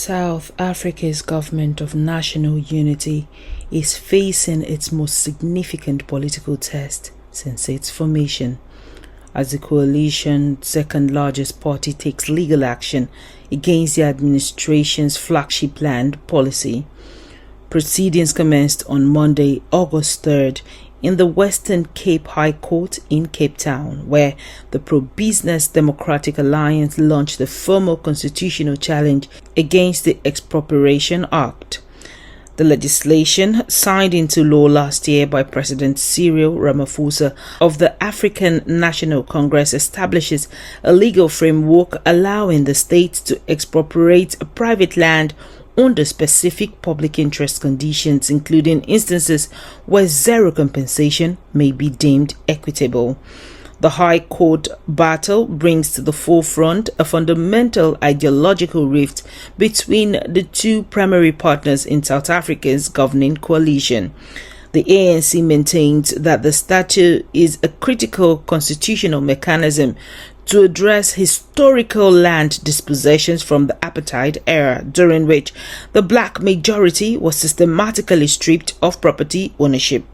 South Africa's government of national unity is facing its most significant political test since its formation, as the coalition's second largest party takes legal action against the administration's flagship land policy. Proceedings commenced on Monday, August 3rd, in the Western Cape High Court in Cape Town, where the pro-business Democratic Alliance launched a formal constitutional challenge against the Expropriation Act. The legislation, signed into law last year by President Cyril Ramaphosa of the African National Congress, establishes a legal framework allowing the state to expropriate private land under specific public interest conditions, including instances where zero compensation may be deemed equitable. The High Court battle brings to the forefront a fundamental ideological rift between the two primary partners in South Africa's governing coalition. The ANC maintains that the statute is a critical constitutional mechanism to address historical land dispossessions from the apartheid era, during which the black majority was systematically stripped of property ownership.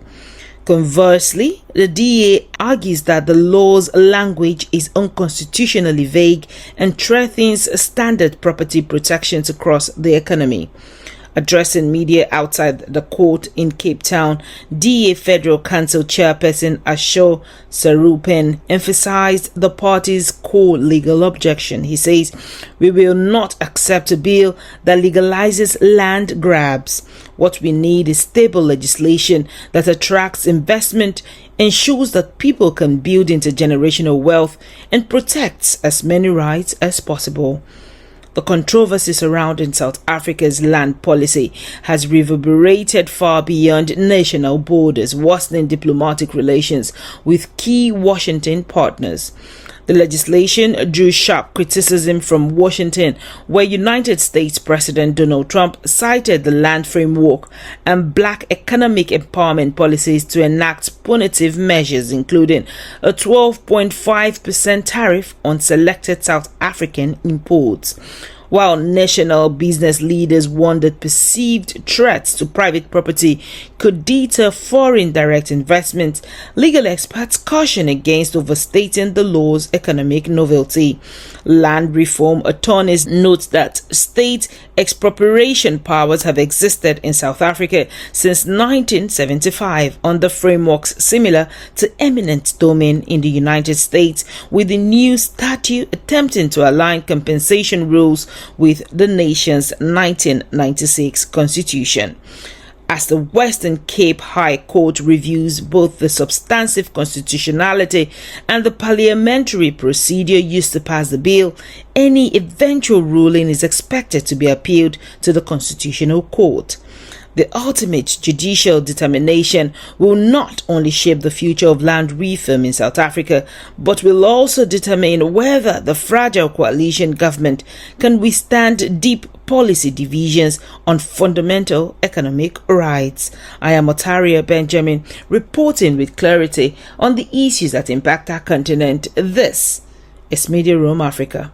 Conversely, the DA argues that the law's language is unconstitutionally vague and threatens standard property protections across the economy. Addressing media outside the court in Cape Town, DA Federal Council Chairperson Asho Sarupen emphasized the party's core legal objection. He says, "We will not accept a bill that legalizes land grabs. What we need is stable legislation that attracts investment, ensures that people can build intergenerational wealth, and protects as many rights as possible." The controversy surrounding South Africa's land policy has reverberated far beyond national borders, worsening diplomatic relations with key Washington partners. The legislation drew sharp criticism from Washington, where United States President Donald Trump cited the land framework and black economic empowerment policies to enact punitive measures, including a 12.5% tariff on selected South African imports. While national business leaders wondered perceived threats to private property could deter foreign direct investment, legal experts caution against overstating the law's economic novelty. Land reform attorneys note that state expropriation powers have existed in South Africa since 1975 under frameworks similar to eminent domain in the United States, with the new statute attempting to align compensation rules with the nation's 1996 constitution. As the Western Cape High Court reviews both the substantive constitutionality and the parliamentary procedure used to pass the bill, any eventual ruling is expected to be appealed to the Constitutional Court. The ultimate judicial determination will not only shape the future of land reform in South Africa, but will also determine whether the fragile coalition government can withstand deep policy divisions on fundamental economic rights. I am Otaria Benjamin, reporting with clarity on the issues that impact our continent. This is Media Room Africa.